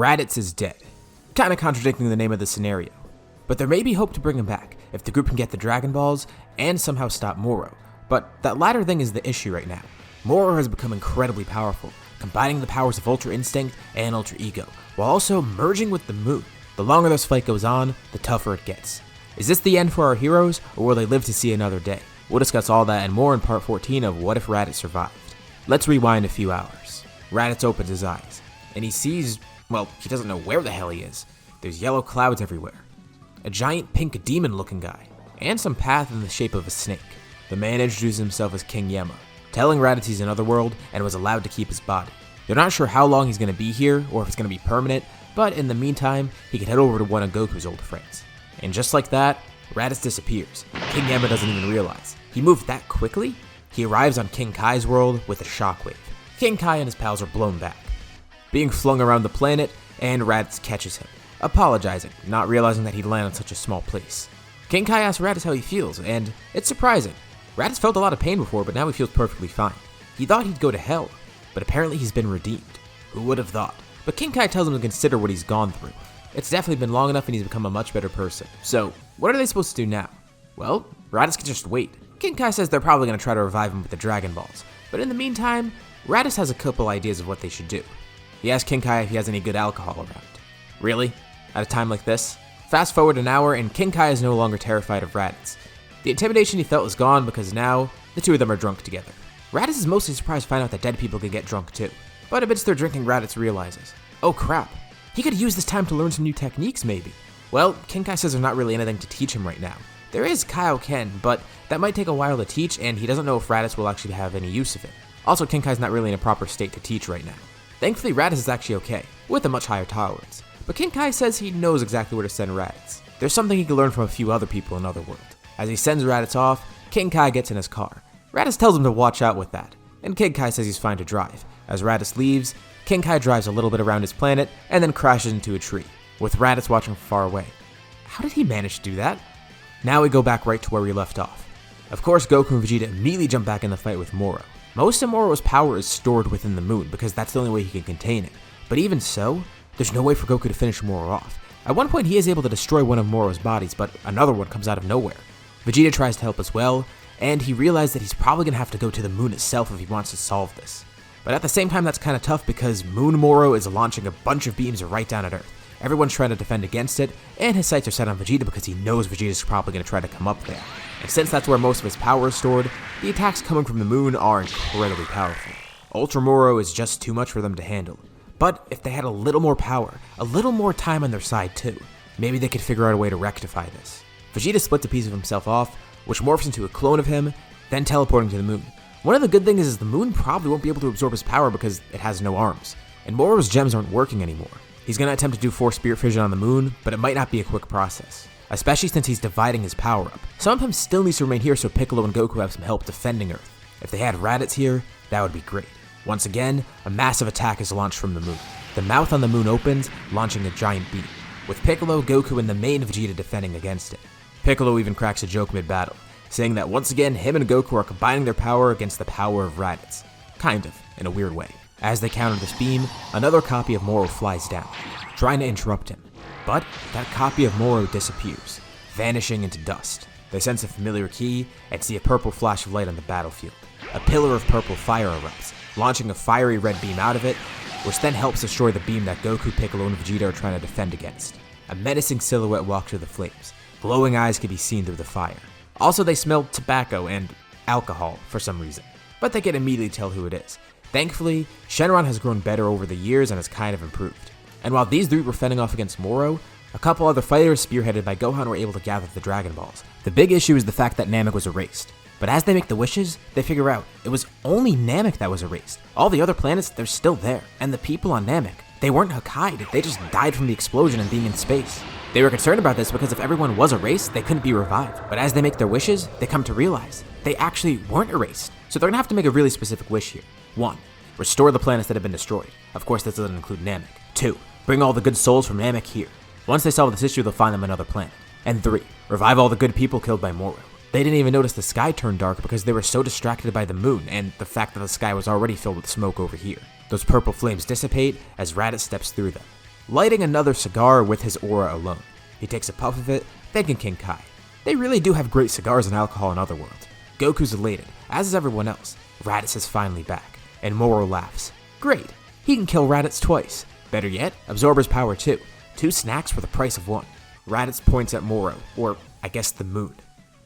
Raditz is dead, kinda contradicting the name of the scenario. But there may be hope to bring him back if the group can get the Dragon Balls and somehow stop Moro. But that latter thing is the issue right now. Moro has become incredibly powerful, combining the powers of Ultra Instinct and Ultra Ego, while also merging with the moon. The longer this fight goes on, the tougher it gets. Is this the end for our heroes, or will they live to see another day? We'll discuss all that and more in part 14 of What If Raditz Survived. Let's rewind a few hours. Raditz opens his eyes, and he sees, well, he doesn't know where the hell he is. There's yellow clouds everywhere. A giant pink demon-looking guy, and some path in the shape of a snake. The man introduces himself as King Yemma, telling Raditz he's in another world and was allowed to keep his body. They're not sure how long he's going to be here, or if it's going to be permanent, but in the meantime, he can head over to one of Goku's old friends. And just like that, Raditz disappears. King Yemma doesn't even realize. He moved that quickly? He arrives on King Kai's world with a shockwave. King Kai and his pals are blown back, being flung around the planet, and Raditz catches him, apologizing, not realizing that he'd land on such a small place. King Kai asks Raditz how he feels, and it's surprising. Raditz felt a lot of pain before, but now he feels perfectly fine. He thought he'd go to hell, but apparently he's been redeemed. Who would have thought? But King Kai tells him to consider what he's gone through. It's definitely been long enough and he's become a much better person. So, what are they supposed to do now? Well, Raditz can just wait. King Kai says they're probably going to try to revive him with the Dragon Balls, but in the meantime, Raditz has a couple ideas of what they should do. He asks King Kai if he has any good alcohol around. Really? At a time like this? Fast forward an hour and King Kai is no longer terrified of Raditz. The intimidation he felt is gone because now, the two of them are drunk together. Raditz is mostly surprised to find out that dead people can get drunk too. But amidst their drinking, Raditz realizes, oh crap, he could use this time to learn some new techniques maybe. Well, King Kai says there's not really anything to teach him right now. There is Kaioken, but that might take a while to teach and he doesn't know if Raditz will actually have any use of it. Also, King Kai's not really in a proper state to teach right now. Thankfully, Raditz is actually okay, with a much higher tolerance. But King Kai says he knows exactly where to send Raditz. There's something he can learn from a few other people in Otherworld. As he sends Raditz off, King Kai gets in his car. Raditz tells him to watch out with that, and King Kai says he's fine to drive. As Raditz leaves, King Kai drives a little bit around his planet and then crashes into a tree, with Raditz watching from far away. How did he manage to do that? Now we go back right to where we left off. Of course, Goku and Vegeta immediately jump back in the fight with Moro. Most of Moro's power is stored within the moon because that's the only way he can contain it. But even so, there's no way for Goku to finish Moro off. At one point he is able to destroy one of Moro's bodies, but another one comes out of nowhere. Vegeta tries to help as well, and he realizes that he's probably going to have to go to the moon itself if he wants to solve this. But at the same time that's kind of tough because Moon Moro is launching a bunch of beams right down at Earth. Everyone's trying to defend against it, and his sights are set on Vegeta because he knows Vegeta's probably going to try to come up there. And since that's where most of his power is stored, the attacks coming from the moon are incredibly powerful. Ultra Moro is just too much for them to handle. But if they had a little more power, a little more time on their side too, maybe they could figure out a way to rectify this. Vegeta splits a piece of himself off, which morphs into a clone of him, then teleporting to the moon. One of the good things is the moon probably won't be able to absorb his power because it has no arms, and Moro's gems aren't working anymore. He's going to attempt to do Force Spirit Fission on the moon, but it might not be a quick process, especially since he's dividing his power up. Some of him still needs to remain here so Piccolo and Goku have some help defending Earth. If they had Raditz here, that would be great. Once again, a massive attack is launched from the moon. The mouth on the moon opens, launching a giant beam, with Piccolo, Goku, and the main Vegeta defending against it. Piccolo even cracks a joke mid-battle, saying that once again him and Goku are combining their power against the power of Raditz. Kind of, in a weird way. As they counter this beam, another copy of Moro flies down, trying to interrupt him. But that copy of Moro disappears, vanishing into dust. They sense a familiar key and see a purple flash of light on the battlefield. A pillar of purple fire erupts, launching a fiery red beam out of it, which then helps destroy the beam that Goku, Piccolo, and Vegeta are trying to defend against. A menacing silhouette walks through the flames. Glowing eyes can be seen through the fire. Also, they smell tobacco and alcohol for some reason, but they can immediately tell who it is. Thankfully, Shenron has grown better over the years and has kind of improved. And while these three were fending off against Moro, a couple other fighters spearheaded by Gohan were able to gather the Dragon Balls. The big issue is the fact that Namek was erased. But as they make the wishes, they figure out it was only Namek that was erased. All the other planets, they're still there. And the people on Namek, they weren't Hokkaido, they just died from the explosion and being in space. They were concerned about this because if everyone was erased, they couldn't be revived. But as they make their wishes, they come to realize they actually weren't erased. So they're gonna have to make a really specific wish here. 1. Restore the planets that have been destroyed. Of course, this doesn't include Namek. 2. Bring all the good souls from Namek here. Once they solve this issue, they'll find them another planet. And 3. Revive all the good people killed by Moro. They didn't even notice the sky turned dark because they were so distracted by the moon and the fact that the sky was already filled with smoke over here. Those purple flames dissipate as Raditz steps through them. lighting another cigar with his aura alone. He takes a puff of it, thanking King Kai. They really do have great cigars and alcohol in Otherworld. Goku's elated, as is everyone else. Raditz is finally back, and Moro laughs. Great, he can kill Raditz twice. Better yet, absorb his power too. 2 snacks for the price of 1. Raditz points at Moro, or I guess the moon.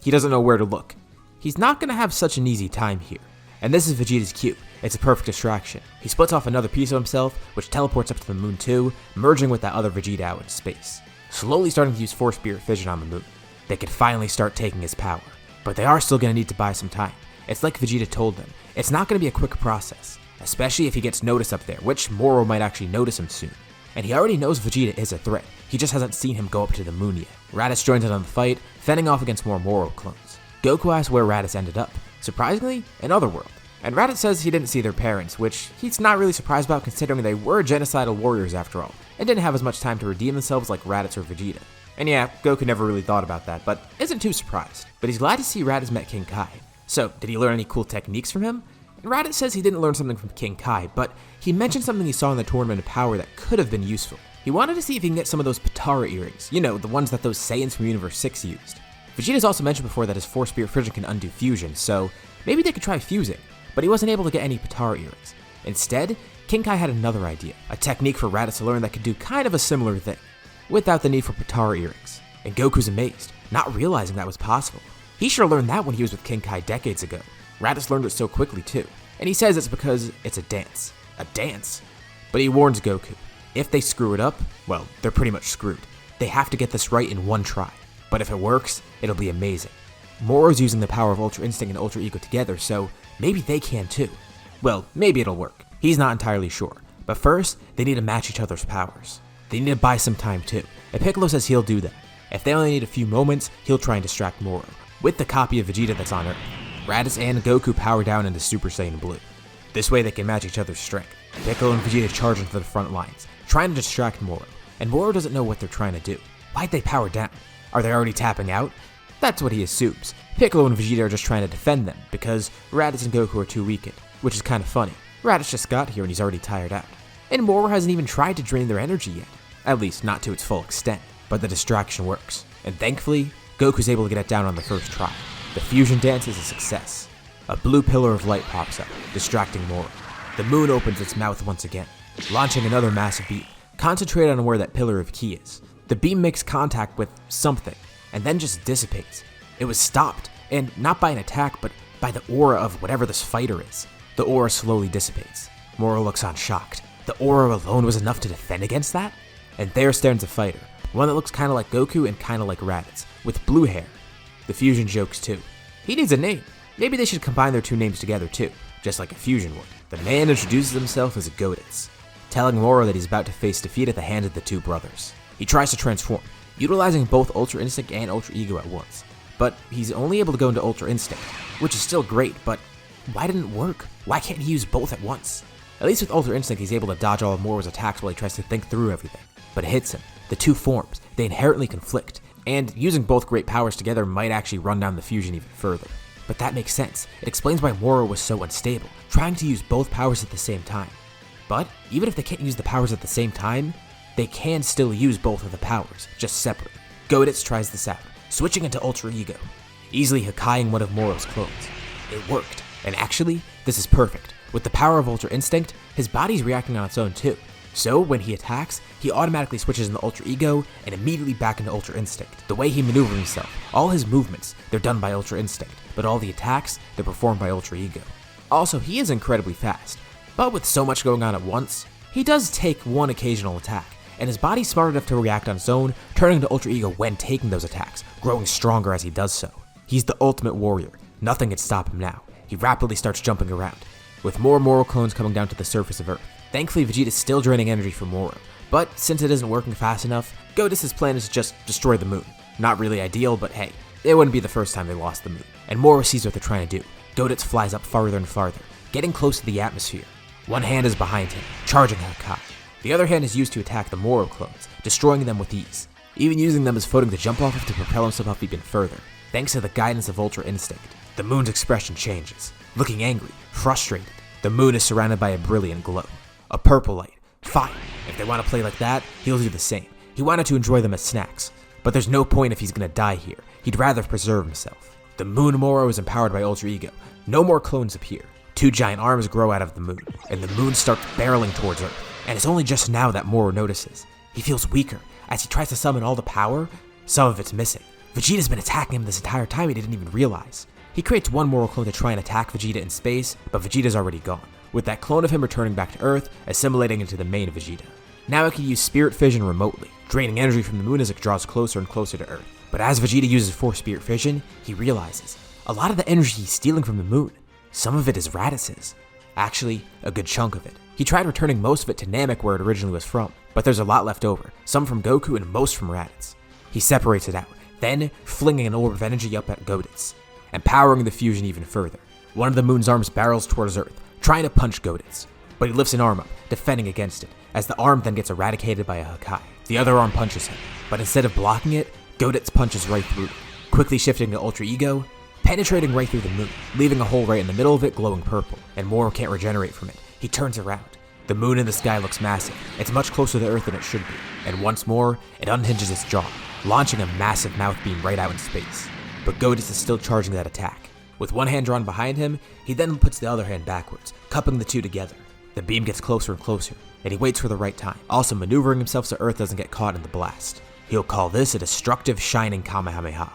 He doesn't know where to look. He's not going to have such an easy time here. And this is Vegeta's cue. It's a perfect distraction. He splits off another piece of himself, which teleports up to the moon too, merging with that other Vegeta out in space. Slowly starting to use Force Spirit Fission on the moon. They could finally start taking his power. But they are still going to need to buy some time. It's like Vegeta told them. It's not going to be a quick process. Especially if he gets noticed up there, which Moro might actually notice him soon. And he already knows Vegeta is a threat. He just hasn't seen him go up to the moon yet. Raditz joins in on the fight, fending off against more Moro clones. Goku asks where Raditz ended up. Surprisingly, in Otherworld. And Raditz says he didn't see their parents, which he's not really surprised about considering they were genocidal warriors after all, and didn't have as much time to redeem themselves like Raditz or Vegeta. And yeah, Goku never really thought about that, but isn't too surprised. But he's glad to see Raditz met King Kai. So, did he learn any cool techniques from him? And Raditz says he didn't learn something from King Kai, but he mentioned something he saw in the Tournament of Power that could have been useful. He wanted to see if he can get some of those Patara earrings, you know, the ones that those Saiyans from Universe 6 used. Vegeta's also mentioned before that his Force Spirit Fission can undo fusion, so maybe they could try fusing, but he wasn't able to get any Patara earrings. Instead, King Kai had another idea, a technique for Raditz to learn that could do kind of a similar thing, without the need for Patara earrings. And Goku's amazed, not realizing that was possible. He sure learned that when he was with King Kai decades ago. Raditz learned it so quickly too, and he says it's because it's a dance. A dance? But he warns Goku, if they screw it up, well, they're pretty much screwed. They have to get this right in one try. But if it works, it'll be amazing. Moro's using the power of Ultra Instinct and Ultra Ego together, so maybe they can too. Well, maybe it'll work. He's not entirely sure. But first, they need to match each other's powers. They need to buy some time too, and Piccolo says he'll do that. If they only need a few moments, he'll try and distract Moro, with the copy of Vegeta that's on Earth. Raditz and Goku power down into Super Saiyan Blue. This way they can match each other's strength. Piccolo and Vegeta charge into the front lines, trying to distract Moro, and Moro doesn't know what they're trying to do. Why'd they power down? Are they already tapping out? That's what he assumes. Piccolo and Vegeta are just trying to defend them, because Raditz and Goku are too weakened, which is kind of funny. Raditz just got here and he's already tired out. And Moro hasn't even tried to drain their energy yet. At least, not to its full extent. But the distraction works. And thankfully, Goku's able to get it down on the first try. The fusion dance is a success. A blue pillar of light pops up, distracting Moro. The moon opens its mouth once again, launching another massive beam, concentrated on where that pillar of ki is. The beam makes contact with something, and then just dissipates. It was stopped, and not by an attack, but by the aura of whatever this fighter is. The aura slowly dissipates. Moro looks on shocked. The aura alone was enough to defend against that? And there stands a fighter, one that looks kinda like Goku and kinda like Raditz, with blue hair. The fusion jokes too. He needs a name. Maybe they should combine their two names together too, just like a fusion would. The man introduces himself as a Goditz, telling Moro that he's about to face defeat at the hands of the two brothers. He tries to transform, utilizing both Ultra Instinct and Ultra Ego at once, but he's only able to go into Ultra Instinct, which is still great, but why didn't it work? Why can't he use both at once? At least with Ultra Instinct he's able to dodge all of Moro's attacks while he tries to think through everything, but it hits him. The two forms, they inherently conflict, and using both great powers together might actually run down the fusion even further. But that makes sense. It explains why Moro was so unstable, trying to use both powers at the same time. But even if they can't use the powers at the same time, they can still use both of the powers, just separately. Goditz tries this out, switching into Ultra Ego, easily Hakkaiing one of Moro's clones. It worked, and actually, this is perfect. With the power of Ultra Instinct, his body's reacting on its own too. So when he attacks, he automatically switches into Ultra Ego and immediately back into Ultra Instinct. The way he maneuvers himself, all his movements, they're done by Ultra Instinct, but all the attacks, they're performed by Ultra Ego. Also, he is incredibly fast, but with so much going on at once, he does take one occasional attack, and his body's smart enough to react on its own, turning to Ultra Ego when taking those attacks, growing stronger as he does so. He's the ultimate warrior. Nothing can stop him now. He rapidly starts jumping around, with more Moro clones coming down to the surface of Earth. Thankfully, Vegeta's still draining energy from Moro, but since it isn't working fast enough, Goditz's plan is to just destroy the moon. Not really ideal, but hey, it wouldn't be the first time they lost the moon. And Moro sees what they're trying to do. Goditz flies up farther and farther, getting close to the atmosphere. One hand is behind him, charging Hakkai. The other hand is used to attack the Moro clones, destroying them with ease, even using them as footing to jump off of to propel himself up even further. Thanks to the guidance of Ultra Instinct, the moon's expression changes. Looking angry, frustrated, the moon is surrounded by a brilliant glow. A purple light, Fine, if they want to play like that, he'll do the same. He wanted to enjoy them as snacks, but there's no point if he's gonna die here. He'd rather preserve himself. The Moon Moro is empowered by Ultra Ego. No more clones appear. 2 giant arms grow out of the moon, and the moon starts barreling towards Earth. And it's only just now that Moro notices. He feels weaker. As he tries to summon all the power, some of it's missing. Vegeta's been attacking him this entire time he didn't even realize. He creates one Moro clone to try and attack Vegeta in space, but Vegeta's already gone, with that clone of him returning back to Earth, assimilating into the main Vegeta. Now it can use Spirit Fission remotely, draining energy from the moon as it draws closer and closer to Earth. But as Vegeta uses Force Spirit Fission, he realizes a lot of the energy he's stealing from the moon, some of it is Raditz's. Actually, a good chunk of it. He tried returning most of it to Namek where it originally was from, but there's a lot left over, some from Goku and most from Raditz. He separates it out, then flinging an orb of energy up at Goditz, empowering the fusion even further. One of the moon's arms barrels towards Earth, trying to punch Goditz, but he lifts an arm up, defending against it, as the arm then gets eradicated by a Hakai. The other arm punches him, but instead of blocking it, Goditz punches right through it, quickly shifting to Ultra Ego, penetrating right through the moon, leaving a hole right in the middle of it glowing purple, and Moro can't regenerate from it. He turns around. The moon in the sky looks massive. It's much closer to Earth than it should be, and once more, it unhinges its jaw, launching a massive mouth beam right out in space. But Goditz is still charging that attack. With one hand drawn behind him, he then puts the other hand backwards, cupping the two together. The beam gets closer and closer, and he waits for the right time, also maneuvering himself so Earth doesn't get caught in the blast. He'll call this a destructive shining Kamehameha,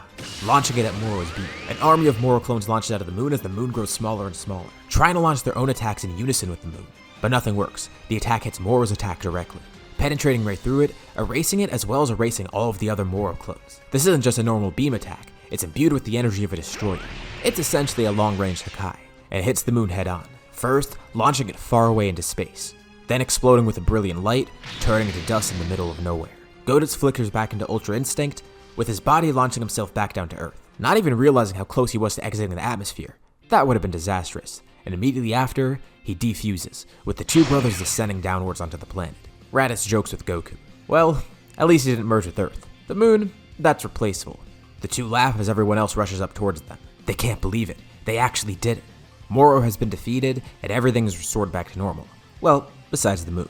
launching it at Moro's beam. An army of Moro clones launches out of the moon as the moon grows smaller and smaller, trying to launch their own attacks in unison with the moon. But nothing works. The attack hits Moro's attack directly, penetrating right through it, erasing it as well as erasing all of the other Moro clones. This isn't just a normal beam attack, it's imbued with the energy of a destroyer. It's essentially a long-range Hakai, and hits the moon head-on, first launching it far away into space, then exploding with a brilliant light, turning into dust in the middle of nowhere. Goditz flickers back into Ultra Instinct, with his body launching himself back down to Earth, not even realizing how close he was to exiting the atmosphere. That would have been disastrous, and immediately after, he defuses, with the two brothers descending downwards onto the planet. Raditz jokes with Goku. Well, at least he didn't merge with Earth. The moon, that's replaceable. The two laugh as everyone else rushes up towards them. They can't believe it. They actually did it. Moro has been defeated, and everything is restored back to normal. Well, besides the moon.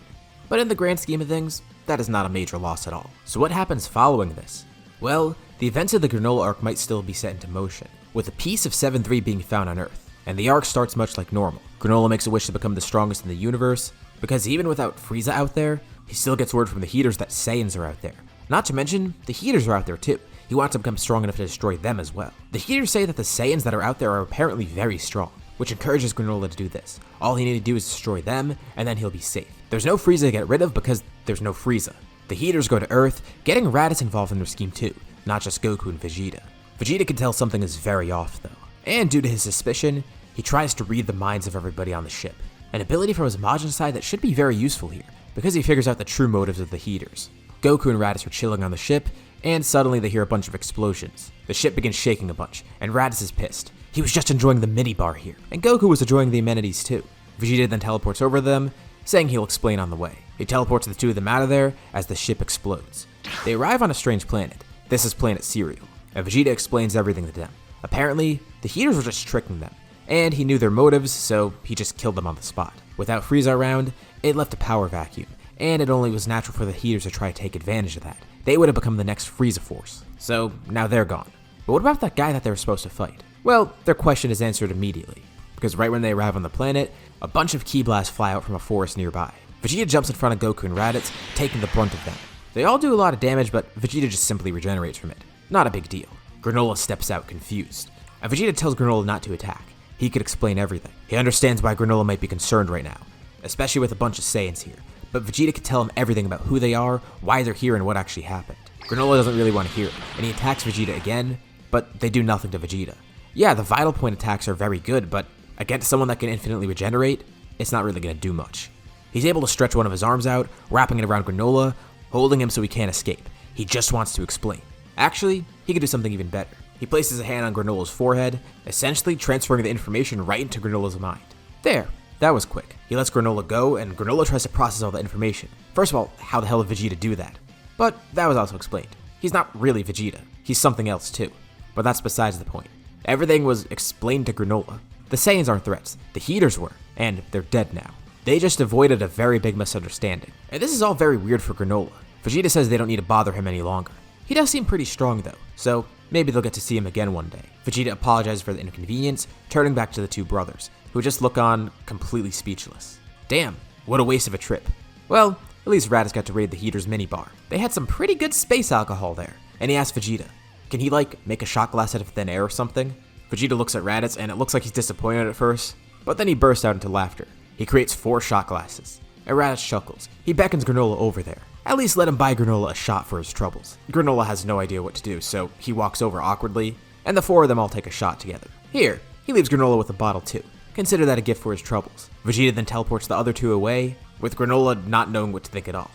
But in the grand scheme of things, that is not a major loss at all. So what happens following this? Well, the events of the Granola arc might still be set into motion, with a piece of 7-3 being found on Earth, and the arc starts much like normal. Granola makes a wish to become the strongest in the universe, because even without Frieza out there, he still gets word from the Heaters that Saiyans are out there. Not to mention, the Heaters are out there too. He wants to become strong enough to destroy them as well. The Heaters say that the Saiyans that are out there are apparently very strong, which encourages Granola to do this. All he needs to do is destroy them, and then he'll be safe. There's no Frieza to get rid of because there's no Frieza. The Heaters go to Earth, getting Raditz involved in their scheme too, not just Goku and Vegeta. Vegeta can tell something is very off though, and due to his suspicion, he tries to read the minds of everybody on the ship, an ability from his Majin side that should be very useful here, because he figures out the true motives of the Heaters. Goku and Raditz are chilling on the ship, and suddenly they hear a bunch of explosions. The ship begins shaking a bunch, and Raditz is pissed. He was just enjoying the minibar here, and Goku was enjoying the amenities too. Vegeta then teleports over to them, saying he'll explain on the way. He teleports the two of them out of there as the ship explodes. They arrive on a strange planet. This is Planet Cereal, and Vegeta explains everything to them. Apparently, the Heaters were just tricking them, and he knew their motives, so he just killed them on the spot. Without Frieza around, it left a power vacuum, and it only was natural for the Heaters to try to take advantage of that. They would have become the next Frieza Force, so now they're gone. But what about that guy that they were supposed to fight? Well, their question is answered immediately, because right when they arrive on the planet, a bunch of Ki blasts fly out from a forest nearby. Vegeta jumps in front of Goku and Raditz, taking the brunt of them. They all do a lot of damage, but Vegeta just simply regenerates from it. Not a big deal. Granola steps out confused, and Vegeta tells Granola not to attack. He could explain everything. He understands why Granola might be concerned right now, especially with a bunch of Saiyans here, but Vegeta could tell him everything about who they are, why they're here, and what actually happened. Granola doesn't really want to hear it, and he attacks Vegeta again, but they do nothing to Vegeta. Yeah, the Vital Point attacks are very good, but against someone that can infinitely regenerate, it's not really going to do much. He's able to stretch one of his arms out, wrapping it around Granola, holding him so he can't escape. He just wants to explain. Actually, he could do something even better. He places a hand on Granola's forehead, essentially transferring the information right into Granola's mind. There, that was quick. He lets Granola go, and Granola tries to process all the information. First of all, how the hell did Vegeta do that? But that was also explained. He's not really Vegeta. He's something else too. But that's besides the point. Everything was explained to Granola. The Saiyans aren't threats. The Heaters were, and they're dead now. They just avoided a very big misunderstanding. And this is all very weird for Granola. Vegeta says they don't need to bother him any longer. He does seem pretty strong though, so maybe they'll get to see him again one day. Vegeta apologizes for the inconvenience, turning back to the two brothers, who just look on completely speechless. Damn, what a waste of a trip. Well, at least Raditz got to raid the Heater's minibar. They had some pretty good space alcohol there, and he asked Vegeta, can he make a shot glass out of thin air or something? Vegeta looks at Raditz and it looks like he's disappointed at first, but then he bursts out into laughter. He creates 4 shot glasses, and Raditz chuckles. He beckons Granola over there. At least let him buy Granola a shot for his troubles. Granola has no idea what to do, so he walks over awkwardly, and the 4 of them all take a shot together. Here, he leaves Granola with a bottle too. Consider that a gift for his troubles. Vegeta then teleports the other 2 away, with Granola not knowing what to think at all.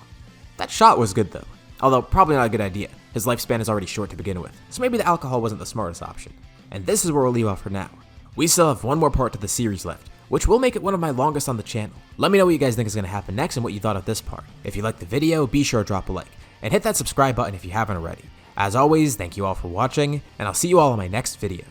That shot was good though, although probably not a good idea. His lifespan is already short to begin with, so maybe the alcohol wasn't the smartest option. And this is where we'll leave off for now. We still have one more part to the series left, which will make it one of my longest on the channel. Let me know what you guys think is going to happen next and what you thought of this part. If you liked the video, be sure to drop a like, and hit that subscribe button if you haven't already. As always, thank you all for watching, and I'll see you all in my next video.